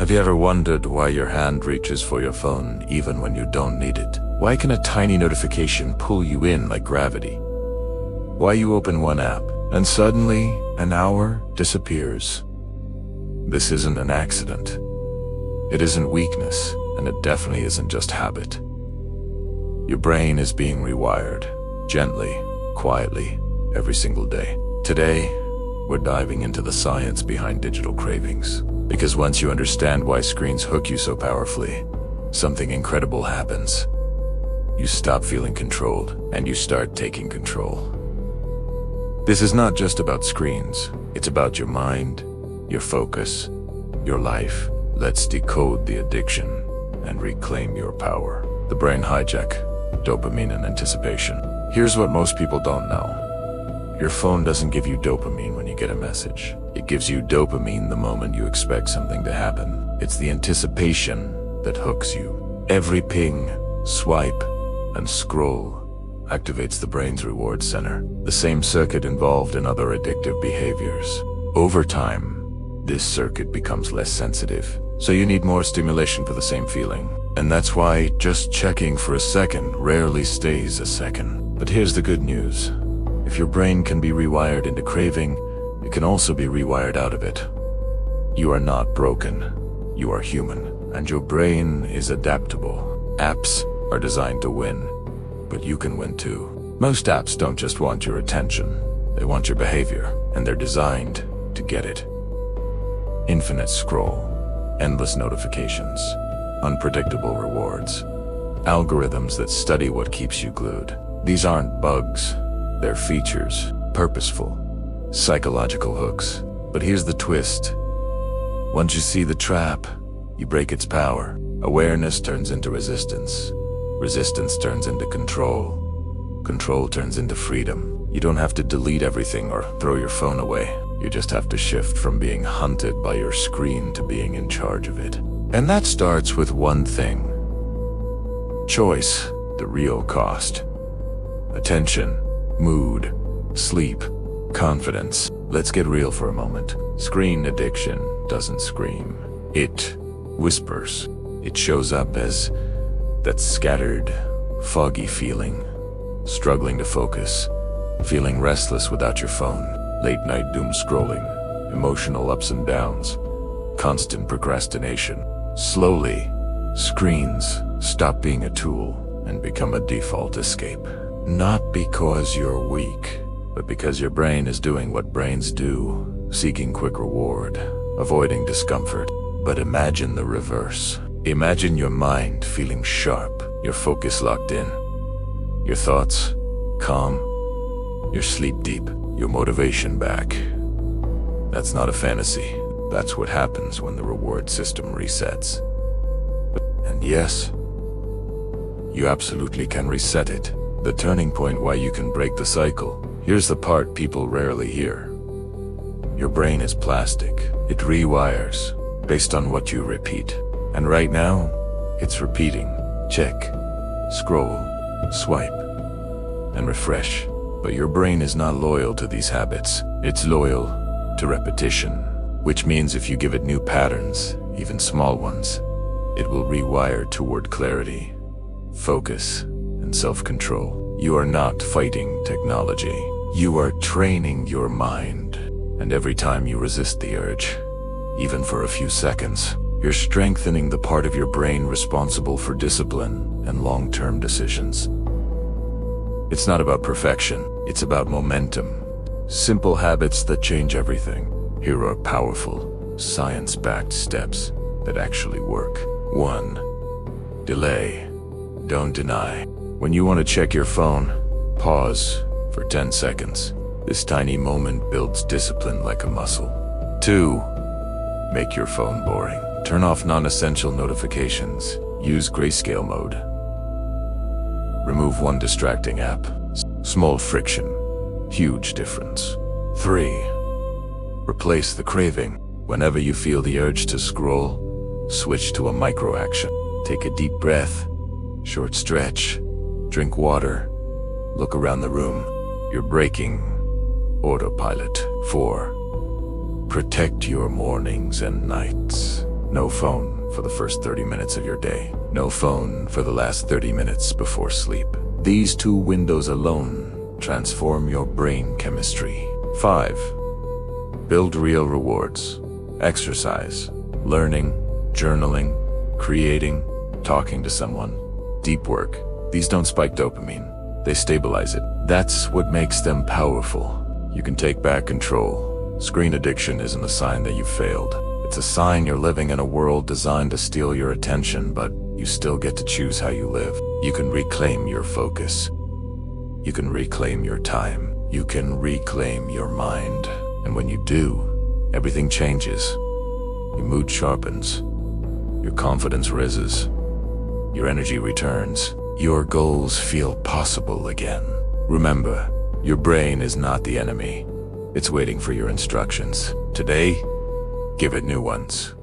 Have you ever wondered why your hand reaches for your phone even when you don't need it? Why can a tiny notification pull you in like gravity? Why you open one app and suddenly an hour disappears? This isn't an accident. It isn't weakness, and it definitely isn't just habit. Your brain is being rewired, gently, quietly, every single day. Today, we're diving into the science behind digital cravings. Because once you understand why screens hook you so powerfully, something incredible happens. You stop feeling controlled, and you start taking control. This is not just about screens. It's about your mind, your focus, your life. Let's decode the addiction and reclaim your power. The brain hijack, dopamine and anticipation. Here's what most people don't know. Your phone doesn't give you dopamine when you get a message. It gives you dopamine the moment you expect something to happen. It's the anticipation that hooks you. Every ping, swipe, and scroll activates the brain's reward center, the same circuit involved in other addictive behaviors. Over time, this circuit becomes less sensitive, so you need more stimulation for the same feeling. And that's why just checking for a second rarely stays a second. But here's the good news. If your brain can be rewired into craving, it can also be rewired out of it. You are not broken. You are human, and your brain is adaptable. Apps are designed to win, but you can win too. Most apps don't just want your attention. They want your behavior, and they're designed to get it. Infinite scroll, endless notifications, unpredictable rewards, algorithms that study what keeps you glued. These aren't bugs. They're features, purposeful, psychological hooks. But here's the twist. Once you see the trap, you break its power. Awareness turns into resistance. Resistance turns into control. Control turns into freedom. You don't have to delete everything or throw your phone away. You just have to shift from being hunted by your screen to being in charge of it. And that starts with one thing. Choice, the real cost. Attention, mood, sleep, confidence. Let's get real for a moment. Screen addiction doesn't scream. It whispers. It shows up as that scattered, foggy feeling, struggling to focus, feeling restless without your phone, late night doom scrolling, emotional ups and downs, constant procrastination. Slowly, screens stop being a tool and become a default escape. Not because you're weak, but because your brain is doing what brains do, seeking quick reward, avoiding discomfort. But imagine the reverse. Imagine your mind feeling sharp, your focus locked in, your thoughts calm, your sleep deep, your motivation back. That's not a fantasy. That's what happens when the reward system resets. And yes, you absolutely can reset it. The turning point why you can break the cycle. Here's the part people rarely hear. Your brain is plastic. It rewires based on what you repeat. And right now, it's repeating. Check, scroll, swipe, and refresh. But your brain is not loyal to these habits. It's loyal to repetition, which means if you give it new patterns, even small ones, it will rewire toward clarity, focus, and self-control. You are not fighting technology. You are training your mind. And every time you resist the urge, even for a few seconds, you're strengthening the part of your brain responsible for discipline and long-term decisions. It's not about perfection. It's about momentum. Simple habits that change everything. Here are powerful, science-backed steps that actually work. 1. Delay. Don't deny. When you want to check your phone, pause for 10 seconds. This tiny moment builds discipline like a muscle. 2. Make your phone boring. Turn off non-essential notifications. Use grayscale mode. Remove one distracting app. Small friction, huge difference. 3. Replace the craving. Whenever you feel the urge to scroll, switch to a micro-action. Take a deep breath, short stretch, drink water, look around the room. You're breaking autopilot. 4. Protect your mornings and nights. No phone for the first 30 minutes of your day. No phone for the last 30 minutes before sleep. These 2 windows alone transform your brain chemistry. 5. Build real rewards. Exercise, learning, journaling, creating, talking to someone. Deep work. These don't spike dopamine. They stabilize it. That's what makes them powerful. You can take back control. Screen addiction isn't a sign that you've failed. It's a sign you're living in a world designed to steal your attention, but you still get to choose how you live. You can reclaim your focus. You can reclaim your time. You can reclaim your mind. And when you do, everything changes. Your mood sharpens. Your confidence rises. Your energy returns. Your goals feel possible again. Remember, your brain is not the enemy. It's waiting for your instructions. Today, give it new ones.